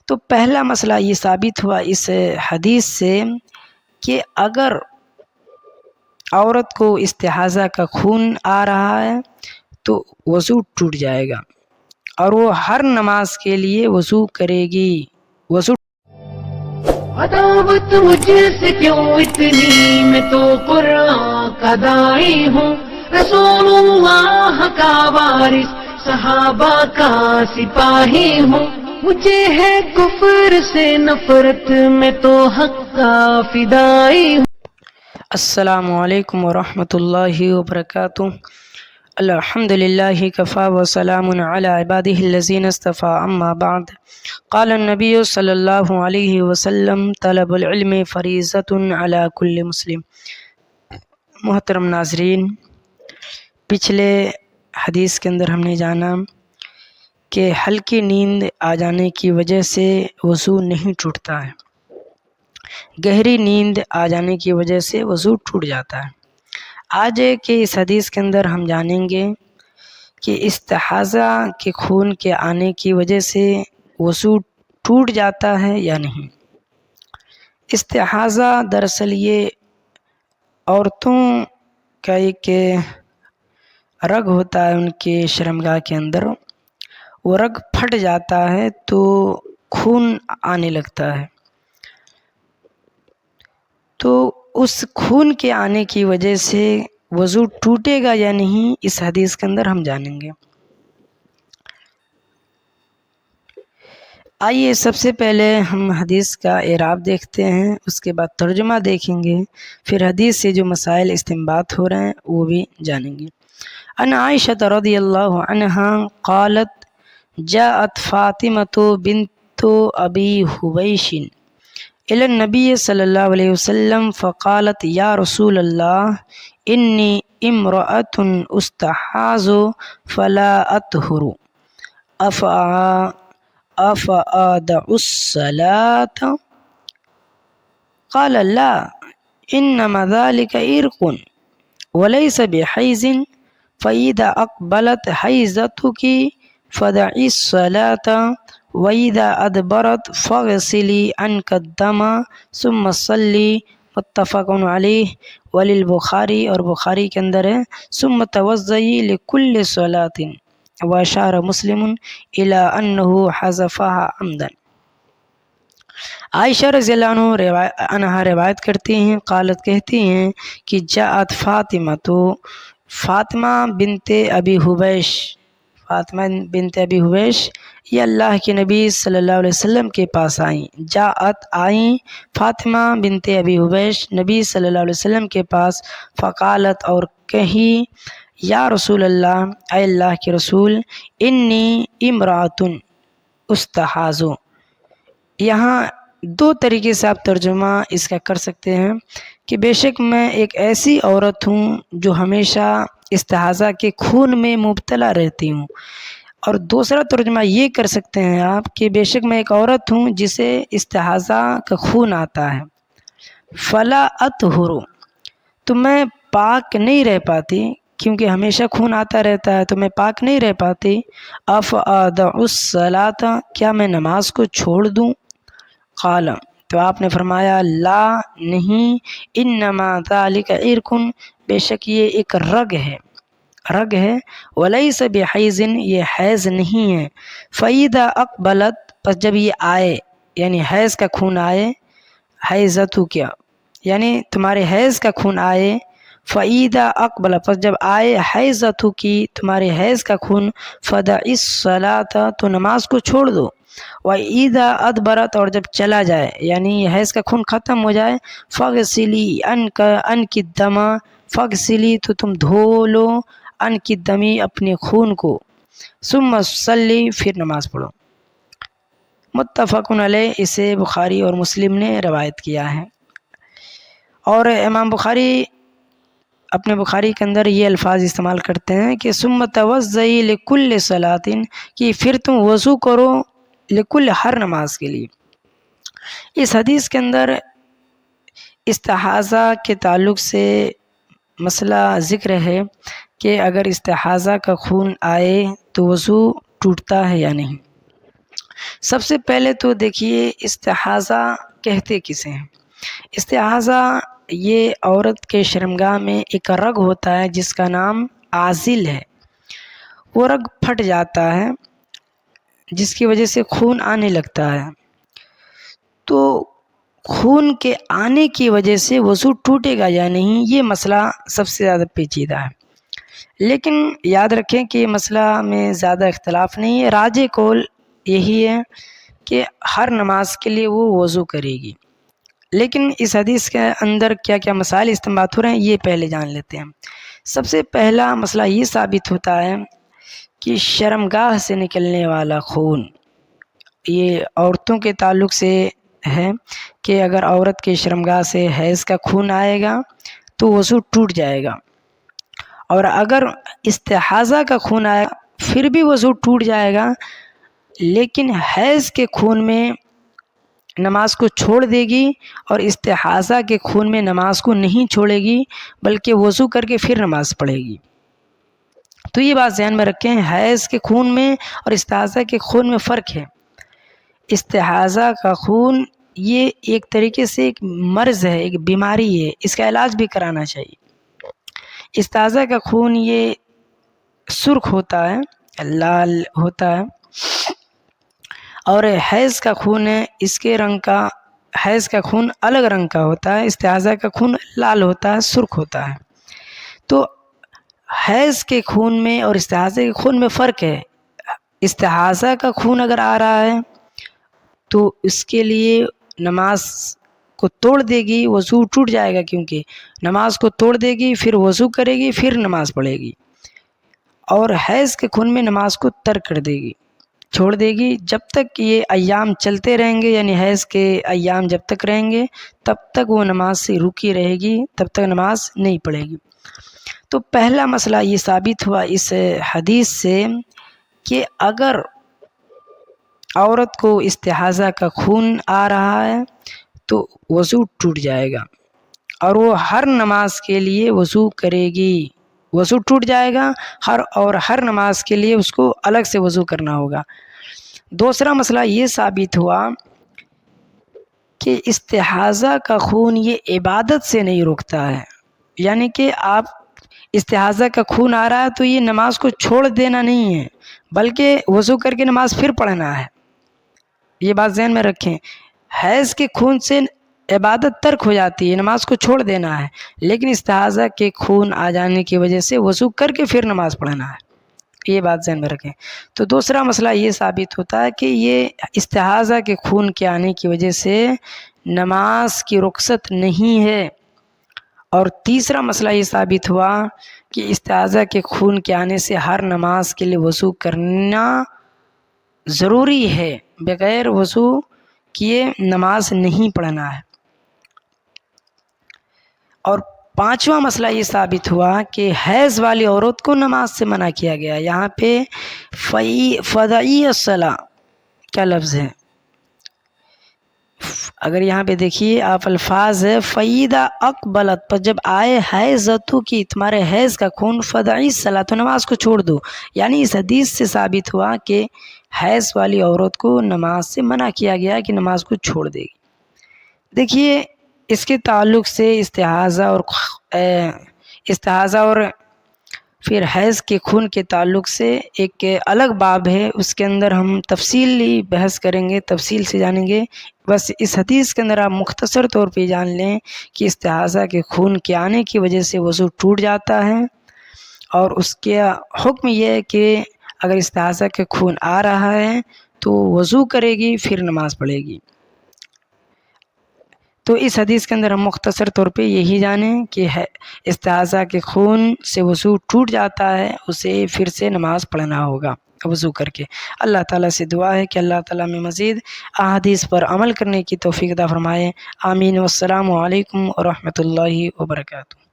تو پہلا مسئلہ یہ ثابت ہوا اس حدیث سے کہ اگر عورت کو استحاضہ کا خون آ رہا ہے تو وضو ٹوٹ جائے گا اور وہ ہر نماز کے لیے وضو کرے گی. وضو عداوت مجھ سے کیوں اتنی، میں تو قرآن کا داعی ہوں، رسول اللہ کا وارث، صحابہ کا سپاہی ہوں، مجھے ہے کفر سے نفرت، میں تو حق کا فدائی ہوں. السلام علیکم ورحمۃ اللہ وبرکاتہ. الحمد للہ کفا وسلام علی عبادہ الذین اصطفیٰ، اما بعد. قال النبی صلی اللہ علیہ وسلم طلب العلم فریضۃ علی کل مسلم. محترم ناظرین، پچھلے حدیث کے اندر ہم نے جانا کہ ہلکی نیند آ جانے کی وجہ سے وضو نہیں ٹوٹتا ہے، گہری نیند آ جانے کی وجہ سے وضو ٹوٹ جاتا ہے. آج کے اس حدیث کے اندر ہم جانیں گے کہ استحاضہ کے خون کے آنے کی وجہ سے وضو ٹوٹ جاتا ہے یا نہیں. استحاضہ دراصل یہ عورتوں کا ایک رگ ہوتا ہے، ان کے شرمگاہ کے اندر وہ رگ پھٹ جاتا ہے تو خون آنے لگتا ہے. تو اس خون کے آنے کی وجہ سے وضو ٹوٹے گا یا نہیں، اس حدیث کے اندر ہم جانیں گے. آئیے سب سے پہلے ہم حدیث کا اعراب دیکھتے ہیں، اس کے بعد ترجمہ دیکھیں گے، پھر حدیث سے جو مسائل استنباط ہو رہے ہیں وہ بھی جانیں گے. ان عائشہ رضی اللہ عنہا قالت جاءت فاطمۃ بنت ابی حبیش الى النبی صلی اللہ علیہ وسلم فقالت یا رسول اللہ انی امرأۃ استحاض فلا اطہر افأدع الصلاة قال لا انما ذلك عرق وليس بحيض فإذا اقبلت حيضتك فدعي الصلاة وإذا أدبرت فاغسلي عنك الدم ثم صلي. متفق علیہ. وللبخاری، اور بخاری کے اندر ہے ثم توضئی لكل صلاة واشار مسلم الى انه حذفها عمدا. عائشہ رضی اللہ عنہ روایت کرتی ہیں، قالت کہتی ہیں کہ جاءت فاطمہ، تو فاطمہ بنت ابی حبیش، فاطمہ بنت ابی حبیش یہ اللہ کے نبی صلی اللہ علیہ وسلم کے پاس آئیں. جاءت آئیں فاطمہ بنت ابی حبیش نبی صلی اللہ علیہ وسلم کے پاس. فقالت، اور کہیں یا رسول اللہ، اے اللہ کے رسول، انی امرأۃ استحاض. یہاں دو طریقے سے آپ ترجمہ اس کا کر سکتے ہیں کہ بے شک میں ایک ایسی عورت ہوں جو ہمیشہ استحاضہ کے خون میں مبتلا رہتی ہوں. اور دوسرا ترجمہ یہ کر سکتے ہیں آپ کہ بے شک میں ایک عورت ہوں جسے استحاضہ کا خون آتا ہے. فلا اطہر، تو میں پاک نہیں رہ پاتی، کیونکہ ہمیشہ خون آتا رہتا ہے تو میں پاک نہیں رہ پاتی. افأدع الصلاة، کیا میں نماز کو چھوڑ دوں؟ قال، تو آپ نے فرمایا لا، نہیں، انما ذلک عرق، بے شک یہ ایک رگ ہے، رگ ہے. ولیس بحیض، یہ حیض نہیں ہے. فاذا اقبلت، پس جب یہ آئے یعنی حیض کا خون آئے، حیضتو کیا یعنی تمہارے حیض کا خون آئے. فاذا اقبلت، پس جب آئے حیضتو کی تمہارے حیض کا خون، فدعی الصلاۃ، تو نماز کو چھوڑ دو. وَإِذَا أَدْبَرَتْ، اور جب چلا جائے یعنی حیض کا خون ختم ہو جائے، فَغْسِلِي عَنْكِ الدَّمَ، فَغْسِلِي، تو تم دھو لو، عَنْكِ الدَّمِ، اپنے خون کو، ثُمَّ صَلِّ، پھر نماز پڑھو. متفق علیہ، اسے بخاری اور مسلم نے روایت کیا ہے. اور امام بخاری اپنے بخاری کے اندر یہ الفاظ استعمال کرتے ہیں کہ ثُمَّ تَوَضَّئِ لِكُلِّ صَلَاةٍ، کہ پھر تم وضو کرو لکل، ہر نماز کے لیے. اس حدیث کے اندر استحاضہ کے تعلق سے مسئلہ ذکر ہے کہ اگر استحاضہ کا خون آئے تو وضو ٹوٹتا ہے یا نہیں. سب سے پہلے تو دیکھیے استحاضہ کہتے کسے ہیں؟ استحاضہ یہ عورت کے شرمگاہ میں ایک رگ ہوتا ہے جس کا نام عاضل ہے، وہ رگ پھٹ جاتا ہے جس کی وجہ سے خون آنے لگتا ہے، تو خون کے آنے کی وجہ سے وضو ٹوٹے گا یا نہیں، یہ مسئلہ سب سے زیادہ پیچیدہ ہے۔ لیکن یاد رکھیں کہ مسئلہ میں زیادہ اختلاف نہیں ہے، راجح قول یہی ہے کہ ہر نماز کے لیے وہ وضو کرے گی۔ لیکن اس حدیث کے اندر کیا کیا مسائل استنباط ہو رہے ہیں یہ پہلے جان لیتے ہیں۔ سب سے پہلا مسئلہ یہ ثابت ہوتا ہے کہ شرمگاہ سے نکلنے والا خون، یہ عورتوں کے تعلق سے ہے کہ اگر عورت کے شرمگاہ سے حیض کا خون آئے گا تو وضو ٹوٹ جائے گا، اور اگر استحاضہ کا خون آئے پھر بھی وضو ٹوٹ جائے گا، لیکن حیض کے خون میں نماز کو چھوڑ دے گی اور استحاضہ کے خون میں نماز کو نہیں چھوڑے گی بلکہ وضو کر کے پھر نماز پڑھے گی۔ تو یہ بات ذہن میں رکھیں، حیض کے خون میں اور استحاضہ کے خون میں فرق ہے۔ استحاضہ کا خون یہ ایک طریقے سے ایک مرض ہے، ایک بیماری ہے، اس کا علاج بھی کرانا چاہیے۔ استحاضہ کا خون یہ سرخ ہوتا ہے، لال ہوتا ہے، اور حیض کا خون ہے اس کے رنگ کا، حیض کا خون الگ رنگ کا ہوتا ہے، استحاضہ کا خون لال ہوتا ہے، سرخ ہوتا ہے۔ تو حیض کے خون میں اور استحاضہ کے خون میں فرق ہے۔ استحاضہ کا خون اگر آ رہا ہے تو اس کے لیے نماز کو توڑ دے گی، وضو ٹوٹ جائے گا، کیونکہ نماز کو توڑ دے گی، پھر وضو کرے گی، پھر نماز پڑھے گی۔ اور حیض کے خون میں نماز کو ترک کر دے گی، چھوڑ دے گی، جب تک یہ ایام چلتے رہیں گے، یعنی حیض کے ایام جب تک رہیں گے تب تک وہ نماز سے رکی رہے گی، تب تک نماز نہیں پڑھے گی۔ تو پہلا مسئلہ یہ ثابت ہوا اس حدیث سے کہ اگر عورت کو استحاضہ کا خون آ رہا ہے تو وضو ٹوٹ جائے گا، اور وہ ہر نماز کے لیے وضو کرے گی، وضو ٹوٹ جائے گا، ہر نماز کے لیے اس کو الگ سے وضو کرنا ہوگا۔ دوسرا مسئلہ یہ ثابت ہوا کہ استحاضہ کا خون یہ عبادت سے نہیں روکتا ہے، یعنی کہ آپ استحاضہ کا خون آ رہا ہے تو یہ نماز کو چھوڑ دینا نہیں ہے بلکہ وضو کر کے نماز پھر پڑھنا ہے، یہ بات ذہن میں رکھیں۔ حیض کے خون سے عبادت ترک ہو جاتی ہے، نماز کو چھوڑ دینا ہے، لیکن استحاضہ کے خون آ جانے کی وجہ سے وضو کر کے پھر نماز پڑھنا ہے، یہ بات ذہن میں رکھیں۔ تو دوسرا مسئلہ یہ ثابت ہوتا ہے کہ یہ استحاضہ کے خون کے آنے کی وجہ سے نماز کی رخصت نہیں ہے۔ اور تیسرا مسئلہ یہ ثابت ہوا کہ استحاضہ کے خون کے آنے سے ہر نماز کے لیے وضو کرنا ضروری ہے، بغیر وضو کیے نماز نہیں پڑھنا ہے۔ اور پانچواں مسئلہ یہ ثابت ہوا کہ حیض والی عورت کو نماز سے منع کیا گیا، یہاں پہ فدعی الصلاۃ کا لفظ ہے، اگر یہاں پہ دیکھیے آپ الفاظ ہے فیدہ اقبلت، پر جب آئے حیضتو کی، تمہارے حیض کا خون، فدعی الصلاۃ، تو نماز کو چھوڑ دو، یعنی اس حدیث سے ثابت ہوا کہ حیض والی عورت کو نماز سے منع کیا گیا کہ نماز کو چھوڑ دے گی۔ دیکھیے اس کے تعلق سے استحاضہ اور پھر حیض کے خون کے تعلق سے ایک الگ باب ہے، اس کے اندر ہم تفصیلی بحث کریں گے، تفصیل سے جانیں گے۔ بس اس حدیث کے اندر آپ مختصر طور پہ جان لیں کہ استحاضہ کے خون کے آنے کی وجہ سے وضو ٹوٹ جاتا ہے، اور اس کا حکم یہ ہے کہ اگر استحاضہ کے خون آ رہا ہے تو وضو کرے گی پھر نماز پڑھے گی۔ تو اس حدیث کے اندر ہم مختصر طور پہ یہی جانیں کہ استحاضہ کے خون سے وضو ٹوٹ جاتا ہے، اسے پھر سے نماز پڑھنا ہوگا وضو کر کے۔ اللہ تعالیٰ سے دعا ہے کہ اللہ تعالیٰ میں مزید احادیث پر عمل کرنے کی توفیق عطا فرمائے۔ آمین۔ والسلام علیکم ورحمۃ اللہ وبرکاتہ۔